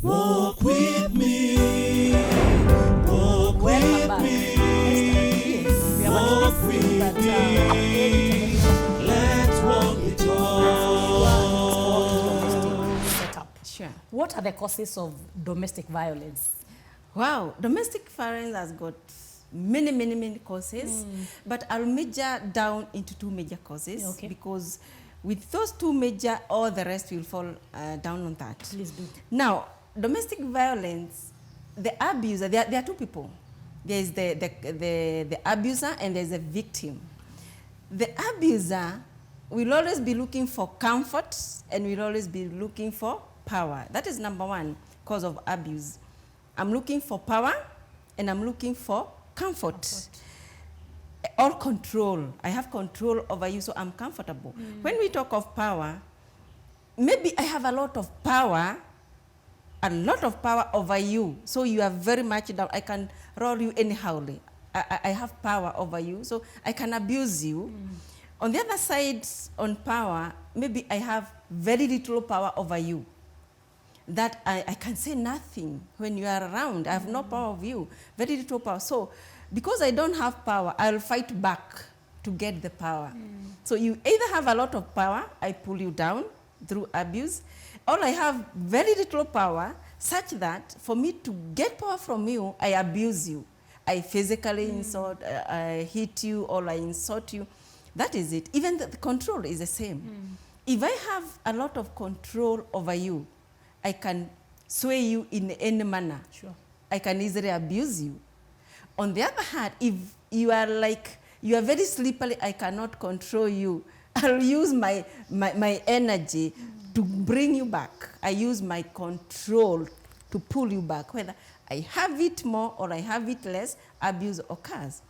Walk with me. Walk Welcome back. with me. Yes, we have Walk actually seen with that me. Let's walk the talk. setup. Sure. What are the causes of domestic violence? Wow, domestic violence has got many causes, but I'll major down into two major causes, Okay. because with those two major, all the rest will fall down on that. Please do. Now, domestic violence, the abuser, there are two people. There is the abuser and there's a victim. The abuser will always be looking for comfort and will always be looking for power. That is number one cause of abuse. I'm looking for power and I'm looking for comfort. Or control. I have control over you, so I'm comfortable. When we talk of power, maybe I have a lot of power over you, so you are very much down. I can roll you anyhow. I have power over you, so I can abuse you. On the other side, on power, maybe I have very little power over you, that I can say nothing when you are around. I have no power of you, very little power. So because I don't have power, I'll fight back to get the power. So you either have a lot of power, I pull you down through abuse, or I have very little power, such that for me to get power from you, I abuse you. I physically insult, I hit you, or I insult you. That is it. Even the control is the same. If I have a lot of control over you, I can sway you in any manner. Sure. I can easily abuse you. On the other hand, if you are very slippery, I cannot control you. I'll use my energy to bring you back. I use my control to pull you back. Whether I have it more or I have it less, abuse occurs.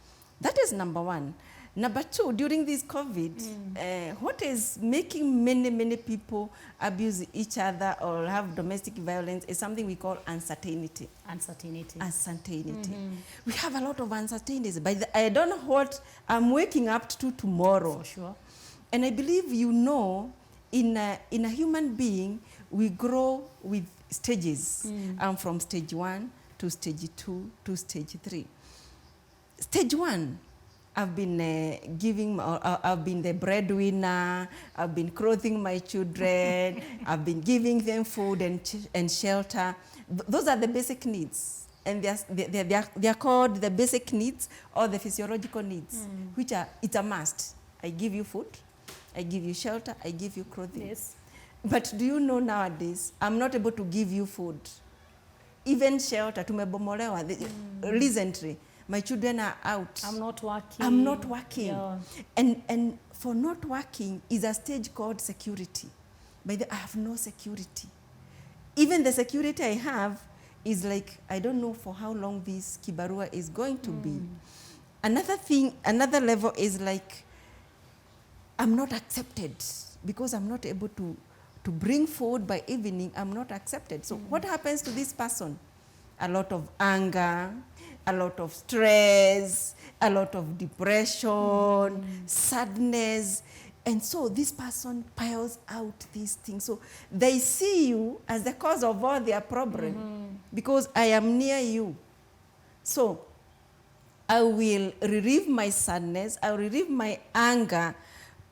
That is number one. Number two, during this COVID, what is making many people abuse each other or have domestic violence is something we call uncertainty. Uncertainty. Uncertainty. We have a lot of uncertainties. I don't know what I'm waking up to tomorrow. For sure. And I believe in a human being, we grow with stages. From stage 1 to stage 2 to stage 3. Stage 1, I've been I've been the breadwinner, I've been clothing my children, I've been giving them food and shelter. Those are the basic needs. And they are called the basic needs or the physiological needs, which are, it's a must. I give you food, I give you shelter, I give you clothing. Yes. But do you know nowadays, I'm not able to give you food. Even shelter, tumebomolewa. Recently, my children are out. I'm not working. I'm not working. Yeah. And for not working is a stage called security. But I have no security. Even the security I have is like, I don't know for how long this kibarua is going to be. Another thing, another level is like, I'm not accepted because I'm not able to bring food by evening. I'm not accepted. So what happens to this person? A lot of anger, a lot of stress, a lot of depression, sadness. And so this person piles out these things. So they see you as the cause of all their problem because I am near you. So I will relieve my sadness, I will relieve my anger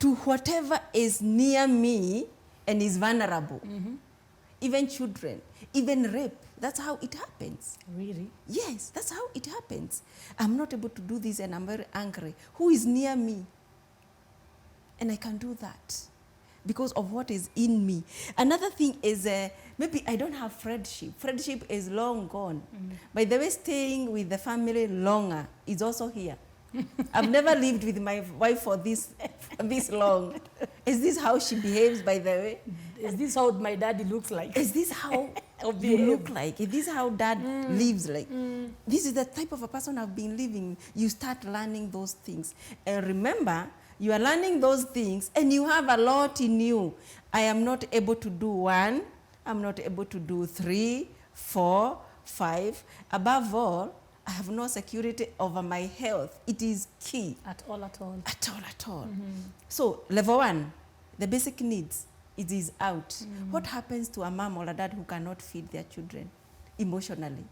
to whatever is near me and is vulnerable. Even children, even rape. That's how it happens. Really? Yes, that's how it happens. I'm not able to do this and I'm very angry. Who is near me? And I can do that because of what is in me. Another thing is maybe I don't have friendship. Friendship is long gone. By the way, staying with the family longer is also here. I've never lived with my wife for this long. Is this how she behaves, by the way? Is this how my daddy looks like? Is this how you look like? Is this how dad lives like? This is the type of a person I've been living. You start learning those things. And remember, you are learning those things and you have a lot in you. I am not able to do 1. I'm not able to do 3, 4, 5. Above all, I have no security over my health. It is key. At all. At all. So, level 1, the basic needs. it is out. What happens to a mom or a dad who cannot feed their children emotionally?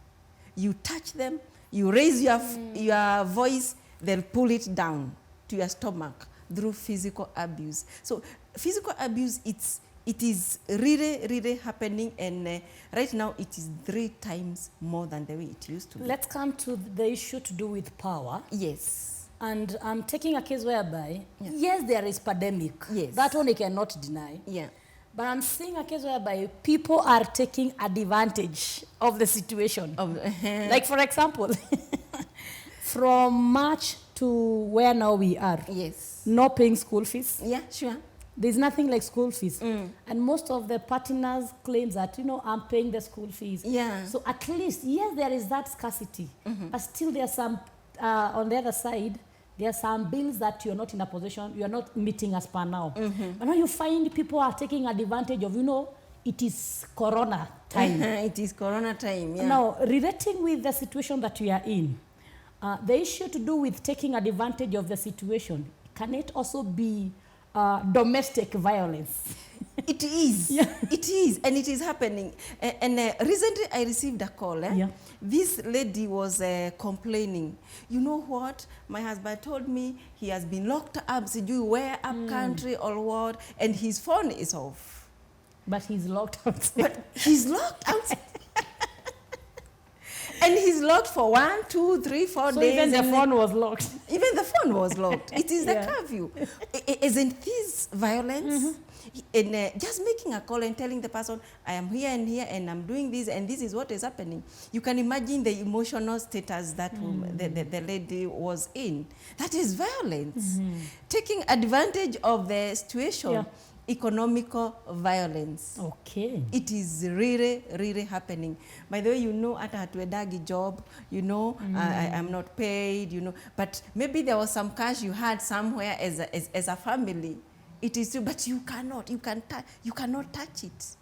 You touch them, you raise your voice, they'll pull it down to your stomach through physical abuse. So physical abuse, it is really, really happening, and right now it is 3 times more than the way it used to be. Let's come to the issue to do with power. Yes. And I'm taking a case whereby, Yeah. yes, there is pandemic. Yes. That one I cannot deny. Yeah. But I'm seeing a case whereby people are taking advantage of the situation. Like, for example, from March to where now we are, Yes. no paying school fees. Yeah, sure. There's nothing like school fees. And most of the partners claim that, I'm paying the school fees. Yeah. So at least, yes, there is that scarcity. But still there are some, on the other side, there are some bills that you're not in a position, you're not meeting as per now. But now you find people are taking advantage of, it is Corona time. It is Corona time, yeah. Now, relating with the situation that we are in, the issue to do with taking advantage of the situation, can it also be domestic violence? It is. Yeah. It is, and it is happening. And recently I received a call. Yeah. This lady was complaining. You know what? My husband told me he has been locked up, sijui where, up country or what, and his phone is off. But he's locked out. But he's locked out. And he's locked for 1, 2, 3, 4 So days. even the and phone was locked. Even the phone was locked. It is the Yeah. curfew. Isn't this violence? And just making a call and telling the person, I am here and here and I'm doing this and this is what is happening. You can imagine the emotional status that the lady was in. That is violence. Taking advantage of the situation, Yeah. economical violence. Okay. It is really, really happening. By the way, hata hatuendagi job, I am not paid, but maybe there was some cash you had somewhere as a family. It is true, but you cannot touch it.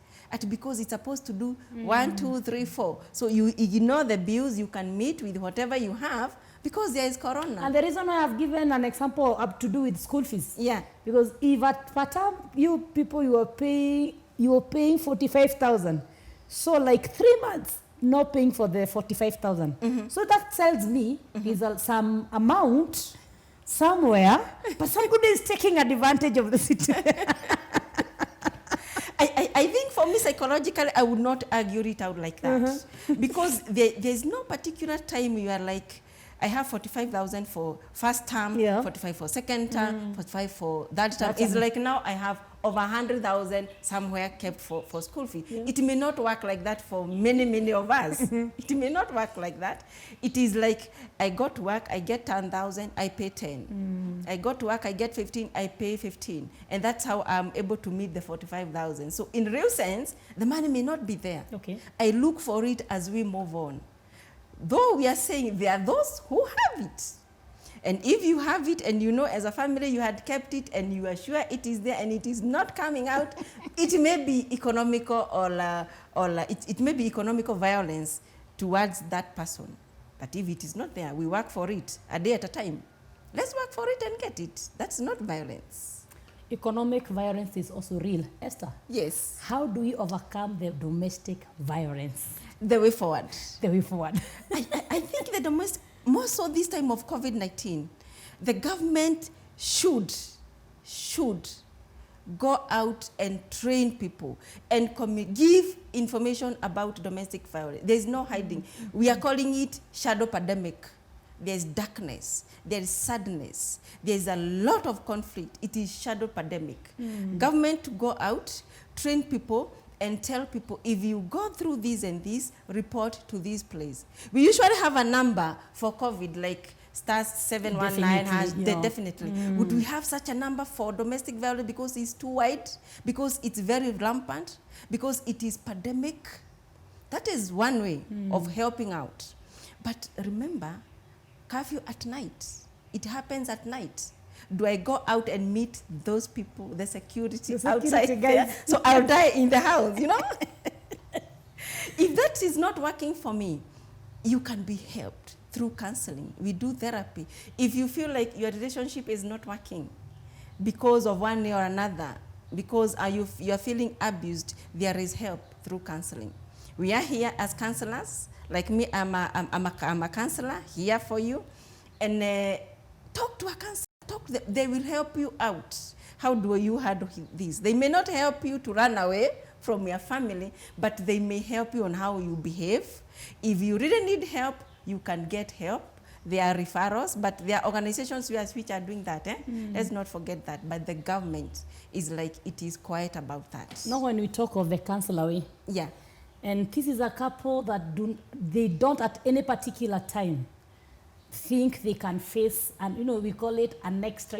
Because it's supposed to do 1, 2, 3, 4. So you ignore the bills, you can meet with whatever you have because there is Corona. And the reason I have given an example up to do with school fees. Yeah. Because if at Patam, you people, you are paying 45,000. So like 3 months, not paying for the 45,000. So that tells me is some amount somewhere, but somebody is taking advantage of the situation. I think for me, psychologically, I would not argue it out like that. Because there's no particular time you are like, I have 45,000 for first term, Yeah. 45 for second term, 45 for that term. That It's term. like now I have over 100,000 somewhere kept for school fee. Yeah. It may not work like that for many, many of us. It may not work like that. It is like, I go to work, I get 10,000, I pay 10. I go to work, I get 15, I pay 15. And that's how I'm able to meet the 45,000. So in real sense, the money may not be there. Okay. I look for it as we move on. Though we are saying there are those who have it. And if you have it and as a family you had kept it and you are sure it is there and it is not coming out, it may be economical or it may be economical violence towards that person. But if it is not there, we work for it a day at a time. Let's work for it and get it. That's not violence. Economic violence is also real. Esther, Yes. how do we overcome the domestic violence? The way forward. The way forward. I think the domestic, more so this time of COVID-19, the government should go out and train people and give information about domestic violence. There's no hiding. We are calling it shadow pandemic. There's darkness, there's sadness, there's a lot of conflict. It is shadow pandemic. Government to go out, train people, and tell people, if you go through this and this, report to this place. We usually have a number for COVID, like *719 has, Definitely, yeah. definitely. Would we have such a number for domestic violence because it's too wide, because it's very rampant, because it is pandemic? That is one way of helping out. But remember, curfew at night. It happens at night. Do I go out and meet those people, the security outside guys. there? So I'll die in the house, If that is not working for me, you can be helped through counseling. We do therapy. If you feel like your relationship is not working because of one way or another, because you are feeling abused, there is help through counseling. We are here as counselors. Like me, I'm a counselor here for you. And talk to a counselor. They will help you out. How do you handle this? They may not help you to run away from your family, but they may help you on how you behave. If you really need help, you can get help. There are referrals, but there are organizations which are doing that. Let's not forget that. But the government is like, it is quiet about that. Now when we talk of the counselor way, Yeah. and this is a couple that they don't at any particular time think they can face, and we call it an extra,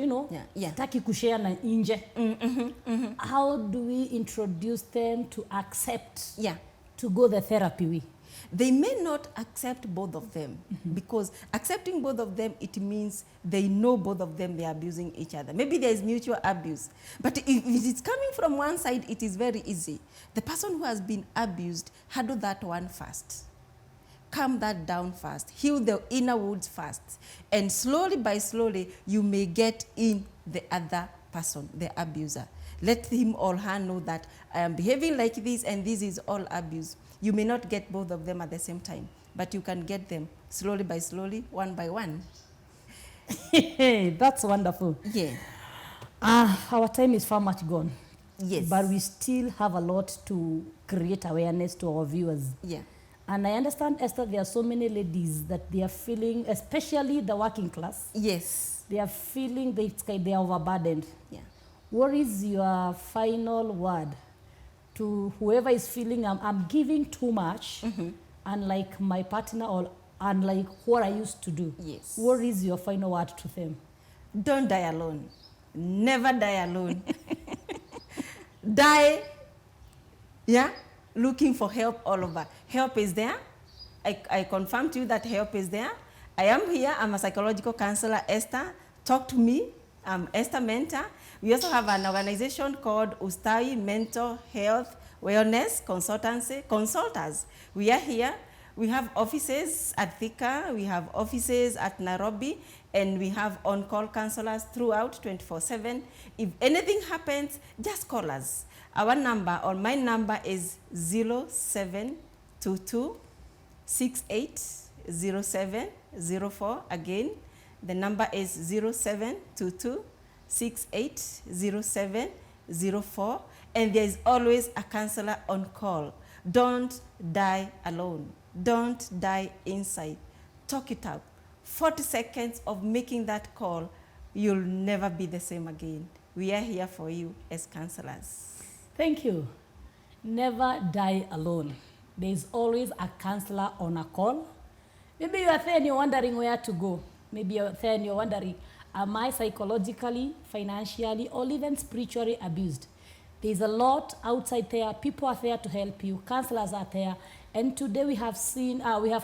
taki kushare na nje. How do we introduce them to accept to go the therapy way? They may not accept both of them, because accepting both of them, it means they know both of them, they are abusing each other. Maybe there is mutual abuse. But if it's coming from one side, it is very easy. The person who has been abused, handle that one first. Calm that down first. Heal the inner wounds first. And slowly by slowly, you may get in the other person, the abuser. Let him or her know that I am behaving like this and this is all abuse. You may not get both of them at the same time, but you can get them slowly by slowly, one by one. That's wonderful. Yeah. Our time is far much gone. Yes. But we still have a lot to create awareness to our viewers. Yeah. And I understand, Esther, there are so many ladies that they are feeling, especially the working class, Yes. they are feeling they are overburdened. Yeah. What is your final word to whoever is feeling I'm giving too much, unlike my partner or unlike what I used to do? Yes. What is your final word to them? Don't die alone. Never die alone. Die, looking for help all over. Help is there. I confirm to you that help is there. I am here. I'm a psychological counselor, Esther. Talk to me. I'm Esther Mentor. We also have an organization called Ustawi Mental Health Wellness Consultants. We are here. We have offices at Thika. We have offices at Nairobi. And we have on-call counselors throughout 24/7. If anything happens, just call us. Our number, or my number, is 0722 680704. Again, the number is 0722 680704. And there is always a counselor on call. Don't die alone. Don't die inside. Talk it out. 40 seconds of making that call, you'll never be the same again. We are here for you as counselors. Thank you. Never die alone. There is always a counselor on a call. Maybe you are there and you're wondering where to go. Maybe you're there and you're wondering, am I psychologically, financially, or even spiritually abused? There's a lot outside there. People are there to help you. Counselors are there. And today we have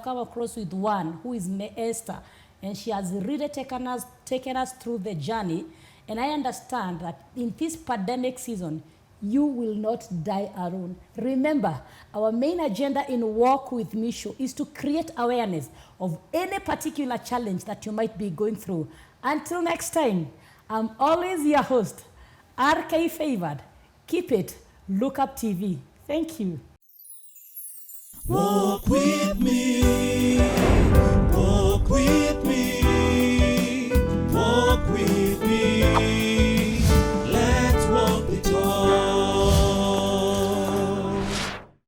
come across with one who is Esther, and she has really taken us through the journey. And I understand that in this pandemic season, you will not die alone. Remember, our main agenda in Walk With Me show is to create awareness of any particular challenge that you might be going through. Until next time, I'm always your host, RK Favored. Keep it, Look Up TV. Thank you. Walk with me.